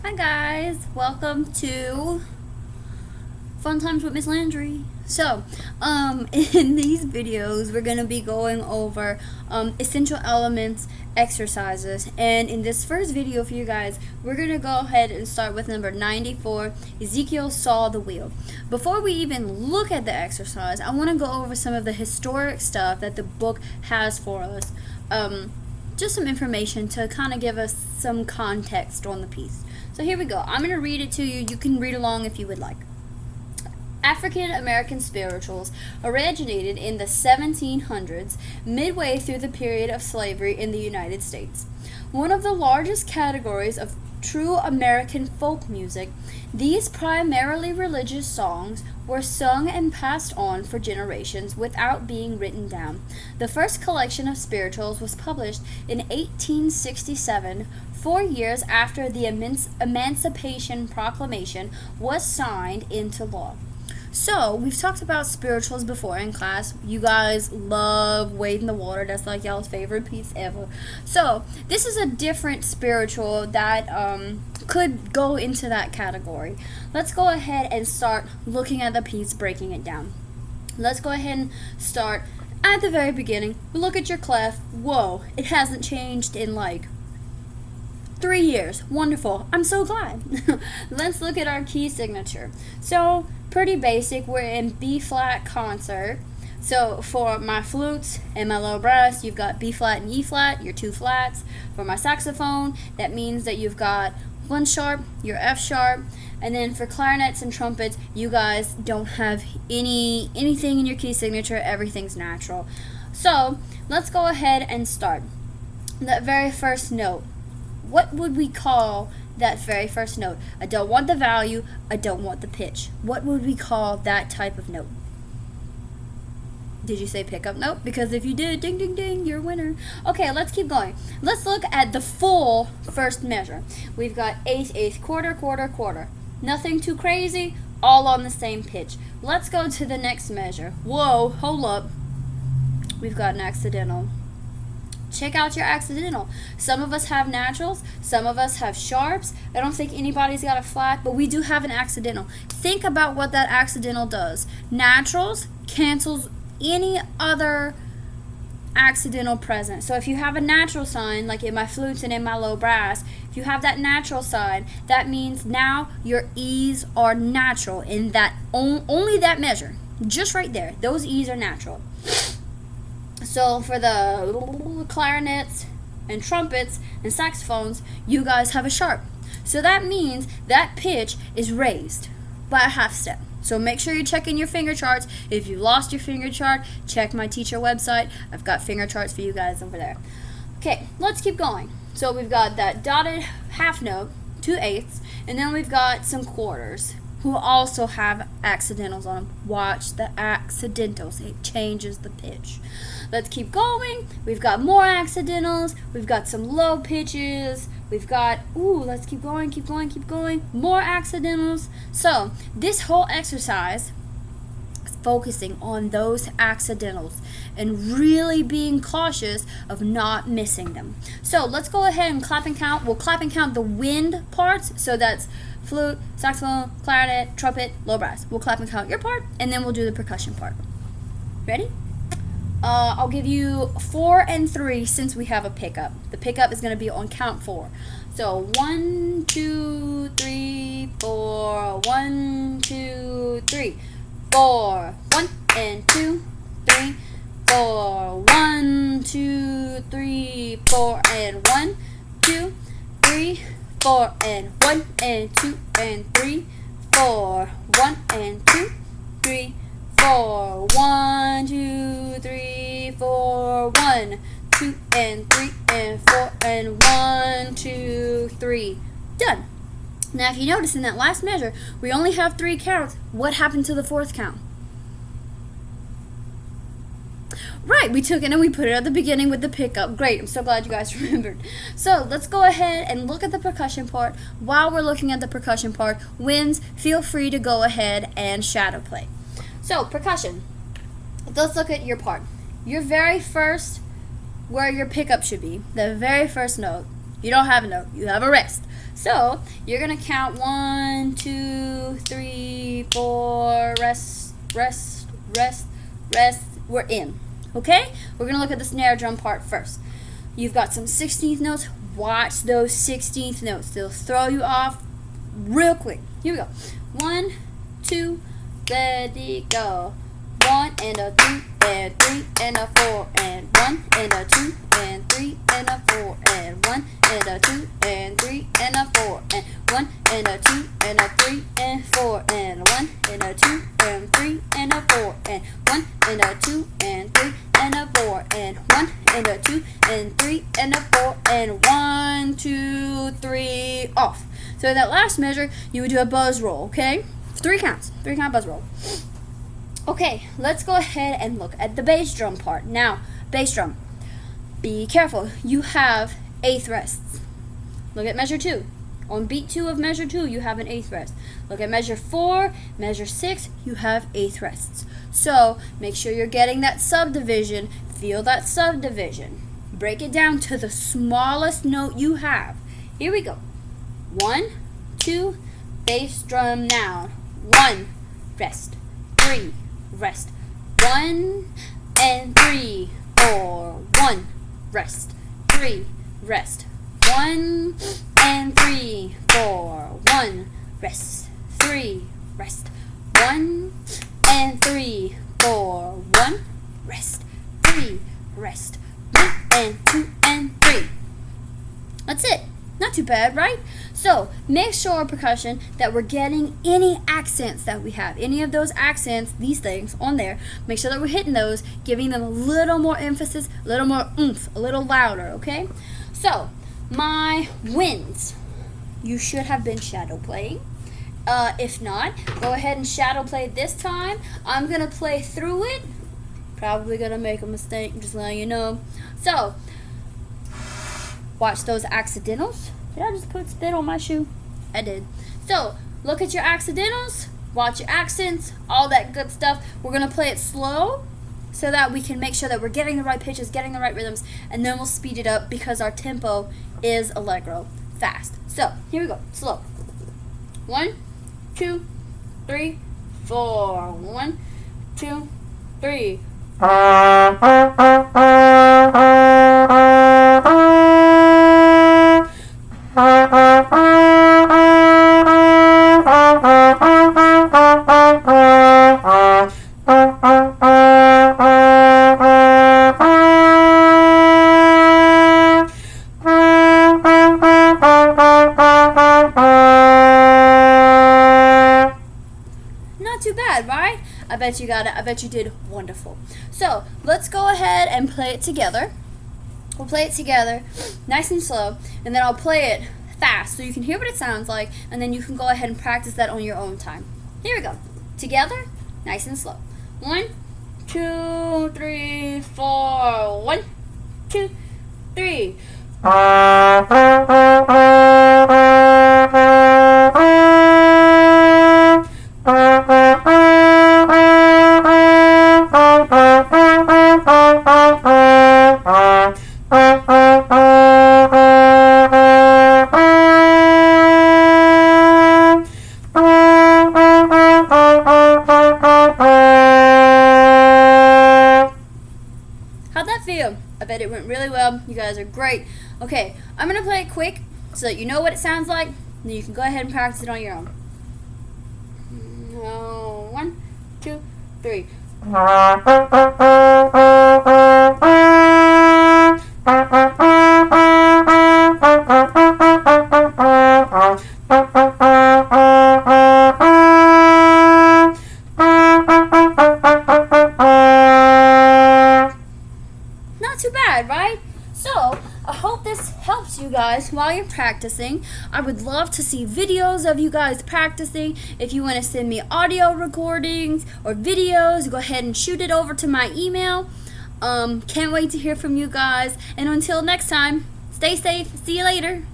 Hi guys, welcome to Fun Times with Miss Landry. So, in these videos, we're going to be going over essential elements, exercises, and in this first video for you guys, we're going to go ahead and start with number 94, Ezekiel saw the wheel. Before we even look at the exercise, I want to go over some of the historic stuff that the book has for us. Just some information to kind of give us some context on the piece. So here we go. I'm going to read it to you. You can read along if you would like. African American spirituals originated in the 1700s, midway through the period of slavery in the United States. One of the largest categories of true American folk music, these primarily religious songs were sung and passed on for generations without being written down. The first collection of spirituals was published in 1867, 4 years after the Emancipation Proclamation was signed into law. So, we've talked about spirituals before in class. You guys love Wade in the Water. That's like y'all's favorite piece ever. So, this is a different spiritual that could go into that category. Let's go ahead and start looking at the piece, breaking it down. Let's go ahead and start at the very beginning. Look at your clef. Whoa, it hasn't changed in like 3 years. Wonderful. I'm so glad. Let's look at our key signature. So, pretty basic. We're in B flat concert. So for my flutes and my low brass, you've got B flat and E flat, your two flats. For my saxophone, that means that you've got 1 sharp, your F sharp, and then for clarinets and trumpets, you guys don't have anything in your key signature. Everything's natural. So let's go ahead and start. That very first note. What would we call that very first note? I don't want the value, I don't want the pitch. What would we call that type of note? Did you say pickup note? Because if you did, ding, ding, ding, you're a winner. Okay, let's keep going. Let's look at the full first measure. We've got eighth, eighth, quarter, quarter, quarter. Nothing too crazy, all on the same pitch. Let's go to the next measure. Whoa, hold up. We've got an accidental. Check out your accidental. Some of us have naturals, some of us have sharps. I don't think anybody's got a flat, but we do have an accidental. Think about what that accidental does. Naturals cancels any other accidental present. So if you have a natural sign, like in my flutes and in my low brass, if you have that natural sign, that means now your E's are natural in that only that measure. Just right there. Those E's are natural. So for the clarinets and trumpets and saxophones, you guys have a sharp. So that means that pitch is raised by a half step. So make sure you're checking your finger charts. If you lost your finger chart, check my teacher website. I've got finger charts for you guys over there. Okay, let's keep going. So we've got that dotted half note, 2/8, and then we've got some quarters who also have accidentals on them. Watch the accidentals. It changes the pitch. Let's keep going. We've got more accidentals. We've got some low pitches. We've got, let's keep going, keep going, keep going. More accidentals. So, this whole exercise is focusing on those accidentals and really being cautious of not missing them. So, let's go ahead and clap and count. We'll clap and count the wind parts. So, that's flute, saxophone, clarinet, trumpet, low brass. We'll clap and count your part, and then we'll do the percussion part. Ready? I'll give you 4 and 3 since we have a pickup. The pickup is going to be on count 4. So 1, 2, 3, 4. 1, 2, 3, 4. 1 and 2, 3, 4. 1, 2, 3, 4 and 1, 2, 3, 4 and 1 and 2 and 3, 4. 1 and 2, 3, 4. 1, 2, 3, 4. 1, 2 and 3 and 4 and 1, 2, 3. Done. Now if you notice in that last measure, we only have 3 counts. What happened to the 4th count? Right, we took it and we put it at the beginning with the pickup. Great, I'm so glad you guys remembered. So let's go ahead and look at the percussion part. While we're looking at the percussion part, winds, feel free to go ahead and shadow play. So, percussion. Let's look at your part. Your very first, where your pickup should be, the very first note, You don't have a note. You have a rest. So you're gonna count 1, 2, 3, 4. Rest, rest, rest, rest. We're in. Okay? We're gonna look at the snare drum part first. You've got some 16th notes. Watch those 16th notes. They'll throw you off real quick. Here we go. 1, 2, ready, go. 1 and a 2 and 3 and a 4 and 1 and a 2 and 3 and a 4 and 1 and a 2 and 3 and a 4 and 1 and a 2 and a 3 and 4 and 1 and a 2 and 3 and a 4 and 1 and a 2 and 3 and a 4 and 1 and a 2 and 3 and a 4 and 1, 2, 3 off. So in that last measure, you would do a buzz roll, okay? 3 counts. 3 count buzz roll. Okay, let's go ahead and look at the bass drum part. Now, bass drum. Be careful. You have 8th rests. Look at measure 2. On beat 2 of measure 2, you have an 8th rest. Look at measure 4, measure 6, you have 8th rests. So, make sure you're getting that subdivision. Feel that subdivision. Break it down to the smallest note you have. Here we go. 1, 2, bass drum now. 1, rest. 3, rest. 1 and 3, 4. 1, rest. 3, rest. 1 and 3, 4. 1, rest. 3, rest. 1 and 3, 4. 1, rest. 3, rest. 1 and 2 and 3. That's it. Not too bad, right? So, make sure, percussion, that we're getting any accents that we have. Any of those accents, these things, on there. Make sure that we're hitting those, giving them a little more emphasis, a little more oomph, a little louder, okay? So, my wins. You should have been shadow playing. If not, go ahead and shadow play this time. I'm going to play through it. Probably going to make a mistake, just letting you know. So, watch those accidentals. Did I just put spit on my shoe? I did. So, look at your accidentals, watch your accents, all that good stuff. We're going to play it slow so that we can make sure that we're getting the right pitches, getting the right rhythms, and then we'll speed it up because our tempo is allegro, fast. So, here we go, slow. 1, 2, 3, 4. 1, 2, 3. Not too bad, right? I bet you got it. I bet you did wonderful. So, let's go ahead and play it together. We'll play it together, nice and slow, and then I'll play it fast so you can hear what it sounds like, and then you can go ahead and practice that on your own time. Here we go. Together, nice and slow. 1, 2, 3, 4. 1, 2, 3. How'd that feel? I bet it went really well. You guys are great. Okay, I'm going to play it quick so that you know what it sounds like. Then you can go ahead and practice it on your own. 1, 2, 3. Not too bad, right? So, I hope this helps you guys while you're practicing. I would love to see videos of you guys practicing. If you want to send me audio recordings or videos, go ahead and shoot it over to my email. Can't wait to hear from you guys. And until next time, stay safe. See you later.